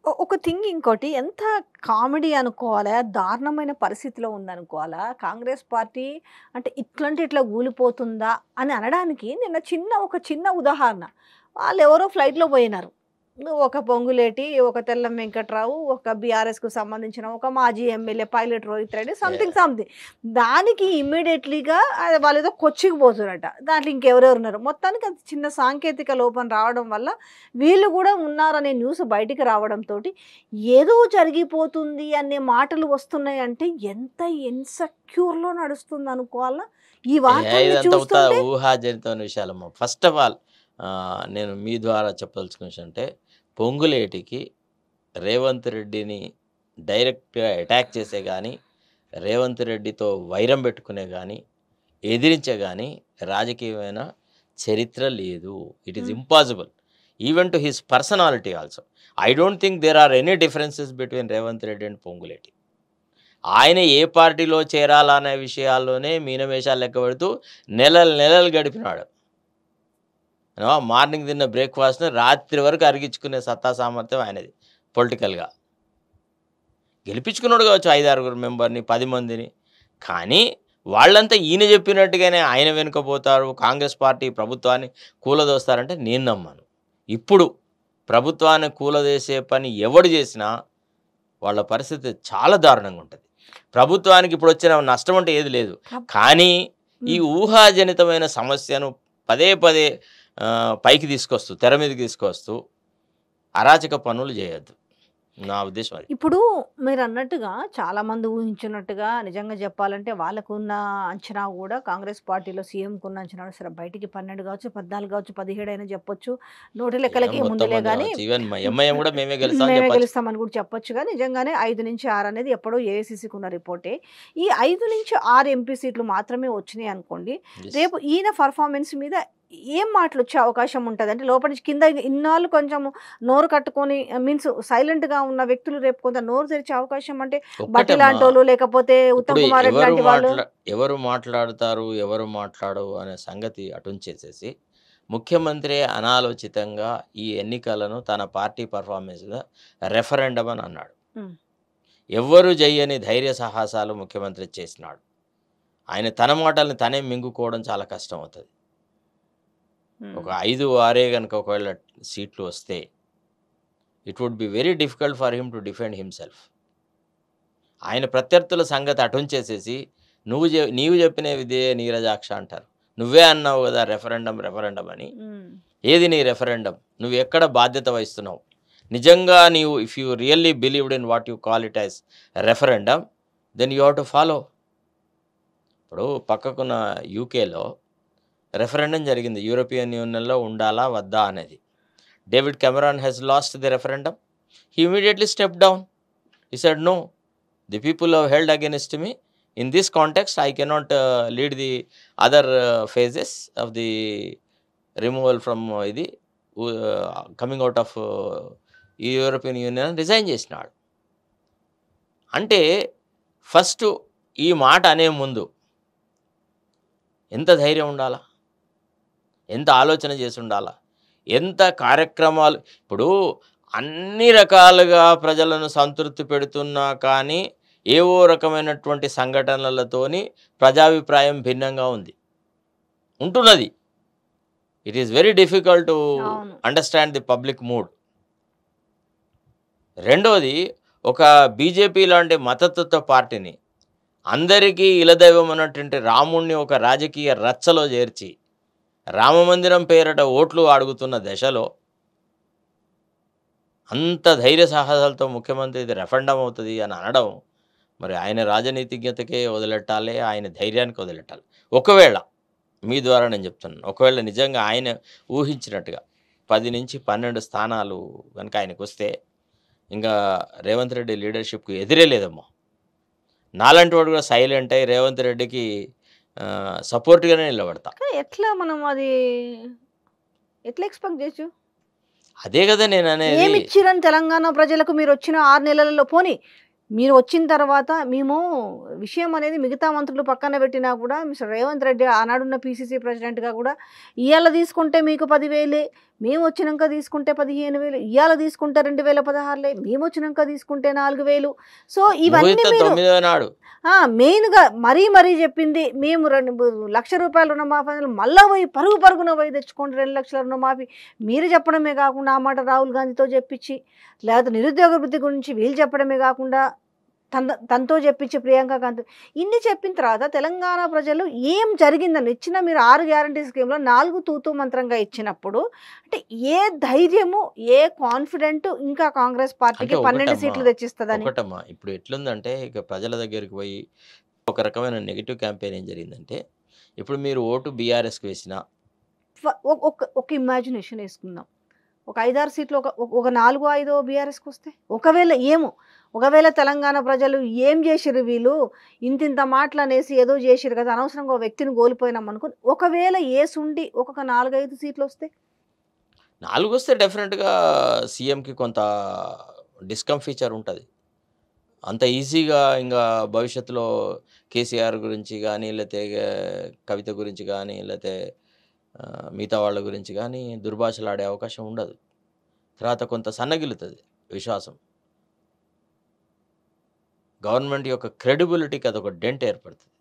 ఒక థింగ్ ఇంకోటి ఎంత కామెడీ అనుకోవాలా? దారుణమైన పరిస్థితిలో ఉందనుకోవాలా? కాంగ్రెస్ పార్టీ అంటే ఇట్లా కూలిపోతుందా అని అనడానికి నిన్న ఒక చిన్న ఉదాహరణ. వాళ్ళెవరో ఫ్లైట్‌లో పోయినారు. ఒక పొంగులేటి, ఒక తెల్లం వెంకట్రావు, ఒక బీఆర్ఎస్‌కు సంబంధించిన ఒక మాజీ MLA pilot Rohit Reddy something. దానికి ఇమ్మీడియేట్‌లీగా వాళ్ళేదో కొచ్చికి పోతుర్రట. దాంట్లో ఇంకెవరెవరు ఉన్నారు. మొత్తానికి అది చిన్న సాంకేతిక లోపం రావడం వల్ల వీళ్ళు గూడా ఉన్నారనే న్యూస్ బయటికి రావడంతోటి ఏదో జరిగిపోతుంది అనే మాటలు వస్తున్నాయంటే ఎంత ఇన్‌సెక్యూర్‌లో నడుస్తుందనుకోవాలా? ఈ వార్తల్ని ఇదంతా చూస్తుంటే ఊహాజనితమైన విషయాలమ్మా. ఫస్ట్ ఆఫ్ ఆల్ నేను మీ ద్వారా చెప్పదలుచుకున్న విషయం అంటే, పొంగులేటికి రేవంత్ రెడ్డిని డైరెక్ట్‌గా అటాక్ చేసే గాని, రేవంత్ రెడ్డితో వైరం పెట్టుకునే గాని, ఎదిరించే గాని రాజకీయమైన చరిత్ర లేదు. It is hmm. Impossible. Even to his personality also. I don't think there are any differences between Revanth Reddy and Ponguleti. ఆయన ఏ పార్టీలో చేరాలనే విషయాల్లోనే మీనమేషాలు లెక్కపెడుతూ నెలలు నెలలు గడిపినాడు. మార్నింగ్ తిన్న బ్రేక్‌ఫాస్ట్‌ని రాత్రి వరకు అరిగించుకునే సత్తా సామర్థ్యం ఆయనది పొలిటికల్‌గా. గెలిపించుకున్నాడు కావచ్చు 5, 6 మెంబర్‌ని, 10 మందిని. కానీ వాళ్ళంతా ఈయన చెప్పినట్టుగానే ఆయన వెనుక పోతారు. కాంగ్రెస్ పార్టీ ప్రభుత్వాన్ని కూలదోస్తారంటే నేను నమ్మను. ఇప్పుడు ప్రభుత్వాన్ని కూలదోసే పని ఎవడు చేసినా వాళ్ళ పరిస్థితి చాలా దారుణంగా ఉంటది. ప్రభుత్వానికి ఇప్పుడొచ్చిన నష్టం అంటే ఏది లేదు. కానీ ఈ హ్మ్. ఊహాజనితమైన సమస్యను పదే పదే పైకి తీసుకొస్తూ, తెర మీదకి తీసుకొస్తూ అరాచక పనులు చేయొద్దు. నా ఉద్దేశం అది. ఇప్పుడు మీరన్నట్టుగా చాలామంది ఊహించినట్టుగా నిజంగా చెప్పాలంటే వాళ్ళకున్న అంచనా గూడా కాంగ్రెస్ పార్టీలో సీఎంకున్న అంచనా సరే బయటికి 12 కావచ్చు, 14 కావచ్చు, 17 అయినా చెప్పొచ్చు. నోటి లెక్కలకి మొత్తం ముందులే మంది గానీ రావచ్చు. ఈవెన్ ఎంఐఎం కూడా మేమే గెలుస్తామని మేమే చెప్పొచ్చు. గెలుస్తామని గూడా చెప్పొచ్చుగా. నిజంగానే 5-6 అనేది ఎప్పుడో ఏఐసీసీకి ఉన్న రిపోర్టే. ఈ 5-6 ఎంపీ సీట్లు మాత్రమే వచ్చినాయి అనుకోండి. యెస్. రేపు ఈయన పర్ఫార్మెన్స్ మీద ఏం మాటలొచ్చే అవకాశం ఉంటది? అంటే లోపల నుంచి కింద ఇన్నాళ్ళు కొంచెం నోరు కట్టుకొని మీన్స్ సైలెంట్‌గా ఉన్న వ్యక్తులు రేపు కొంత నోరు తెరిచే అవకాశం అంటే భట్టి ఒక్కటమ్మా, లాంటోళ్ళు లేకపోతే ఇప్పుడు ఉత్తమ్ కుమార్ రెడ్డి లాంటి వాళ్ళు. ఎవరు మాట్లాడతారు, ఎవరు మాట్లాడరు అనే సంగతి అటుంచేసేసి, ముఖ్యమంత్రి అనాలోచితంగా ఈ ఎన్నికలను తన పార్టీ పెర్ఫార్మన్స్‌గా రెఫరెండమ్ అని అన్నాడు. హ్మ్. ఎవ్వరు జెయ్యని ధైర్య సాహసాలు ముఖ్యమంత్రి చేసినాడు. ఆయన తన మాటల్ని తనే మింగుకోవడం చాలా కష్టమవుతది. ఒక హ్మ్. 5, 6 గనుక ఒకవేళ సీట్లు వస్తే, it would be very difficult for him to defend himself. ఆయన ప్రత్యర్థుల సంగతి అటుంచేసేసి, నీవు చెప్పినవిదే నీరజాక్ష అంటారు. నువ్వే అన్నావు గదా! రెఫరెండమ్ అని. హ్మ్. ఏది నీ రెఫరెండమ్? నువ్వెక్కడ బాధ్యత వహిస్తున్నావు? నిజంగా నీవు if you really believed in what you call it as referendum, then you have to follow. ఇప్పుడు పక్కకున్న యూకేలో రెఫరెండమ్ జరిగింది. యూరోపియన్ యూనియన్‌లో ఉండాలా? వద్దా? అనేది. David Cameron has lost the referendum. He immediately stepped down. He said, "no. The people have held against me. In this context, I cannot lead the other phases of the removal from coming out of European Union resign చేసినాడు." అంటే first ఈ మాట అనే ముందు ఎంత ధైర్యం ఉండాలా? ఎంత ఆలోచన చేసి ఉండాలా? ఎంత కార్యక్రమాలు ఇప్పుడు అన్ని రకాలుగా ప్రజలను సంతృప్తి పెడుతున్నా కానీ ఏవో రకమైనటువంటి సంఘటనలతోని ప్రజాభిప్రాయం భిన్నంగా ఉంటున్నది. It is very difficult to అవును. Understand the public mood. రెండోది, ఒక బీజేపీ లాంటి మతతత్వ పార్టీని అందరికీ ఇలదైవం అన్నటువంటి రాముణ్ణి ఒక రాజకీయ రచ్చలో చేర్చి రామమందిరం పేరట ఓట్లు అడుగుతున్న దశలో అంత ధైర్య సాహసాలతో ముఖ్యమంత్రి ఇది రెఫరెండమ్ అవుతుంది అని అనడం, మరి ఆయన రాజనీతిజ్ఞతకే వదిలెట్టాలి, ఆయన ధైర్యానికి వదిలెట్టాలి. ఒకవేళ మీ ద్వారా నేను చెప్తున్నాను, ఒకవేళ నిజంగా ఆయన ఊహించినట్టుగా 10-12 స్థానాలు కనుక ఆయనకు వస్తే, ఇంకా రేవంత్ రెడ్డి లీడర్షిప్‌కు ఎదురే లేదమ్మా. నాలాంటి వాడు కూడా సైలెంట్ అయ్యి రేవంత్ రెడ్డికి సపోర్ట్‌గానే నిలబడతా. కానీ ఎట్లా ఎక్స్‌పెక్ట్ జేయొచ్చు? అదే కదా నేననేది. ఏమిచ్చిరని తెలంగాణ ప్రజలకు మీరొచ్చిన 6 నెలలలో పోనీ మీరు వచ్చిన తర్వాత మేము విషయం అనేది మిగతా మంత్రులు పక్కన పెట్టినా కూడా మిస్టర్ రేవంత్ రెడ్డి ఆనాడున్న పీసీసీ ప్రెసిడెంట్‌గా కూడా ఇయాల తీసుకుంటే మీకు 10,000 మేము వచ్చినాక తీసుకుంటే 15,000, ఇవాళ తీసుకుంటే 2016, మేము వచ్చినాక తీసుకుంటే 4,000. సో ఇవన్నీ ముహూర్తం మీరు 9వ నాడు మెయిన్గా మరీ చెప్పింది మేము ₹1,00,000 రుణమాఫీ అని మళ్ళా పోయి పరుగున పోయి తెచ్చుకోండి 2,00,000 రుణమాఫీ. మీరు చెప్పడమే కాకుండా ఆ మాట రాహుల్ గాంధీతో చెప్పించి, లేకపోతే నిరుద్యోగ వృద్ధి గురించి వీళ్ళు చెప్పడమే కాకుండా తనతో చెప్పించి ప్రియాంక గాంధీ ఇన్ని చెప్పిన తర్వాత తెలంగాణ ప్రజలు ఏం జరిగిందని ఇచ్చిన మీరు 6 గ్యారంటీ స్కీమ్లో 4 తూతూ మంత్రంగా ఇచ్చినప్పుడు అంటే ఏ ధైర్యము, ఏ కాన్ఫిడెంట్ ఇంకా కాంగ్రెస్ అంటే పార్టీకి 12 ఒకటమ్మా సీట్లు తెచ్చిస్తుందని? ఒకటమ్మా ఇప్పుడు ఎట్లుందంటే ఇక ప్రజల దగ్గరికి పోయి ఒక రకమైన నెగిటివ్ క్యాంపెయిన్ ఏం జరిగిందంటే ఇప్పుడు మీరు ఓటు బీఆర్ఎస్కి వేసిన ఒక ఇమాజినేషన్ వేసుకుందాం. ఒక 5-6 సీట్లు ఒక 4-5 బీఆర్ఎస్కి వస్తే ఒకవేళ తెలంగాణ ప్రజలు ఏం చేసిర్రు వీళ్ళు ఇంతింత మాటలు అనేసి ఏదో చేసిర్రు కదా అనవసరంగా ఒక వ్యక్తిని కోల్పోయినాం అనుకుని ఒకవేళ ఏసుండి ఒక 4-5 సీట్లు వస్తే 4 వస్తే డెఫినెట్గా సీఎంకి కొంత డిస్కమ్ ఫీచర్ ఉంటుంది. అంత ఈజీగా ఇంకా భవిష్యత్తులో కేసీఆర్ గురించి కానీ లేకపోతే కవిత గురించి కానీ లేకపోతే మిగతా వాళ్ళ గురించి కానీ దుర్భాషలాడే అవకాశం ఉండదు. తర్వాత కొంత సన్నగిలుతుంది విశ్వాసం. గవర్నమెంట్ యొక్క క్రెడిబిలిటీకి అదొక డెంట్ ఏర్పడుతుంది.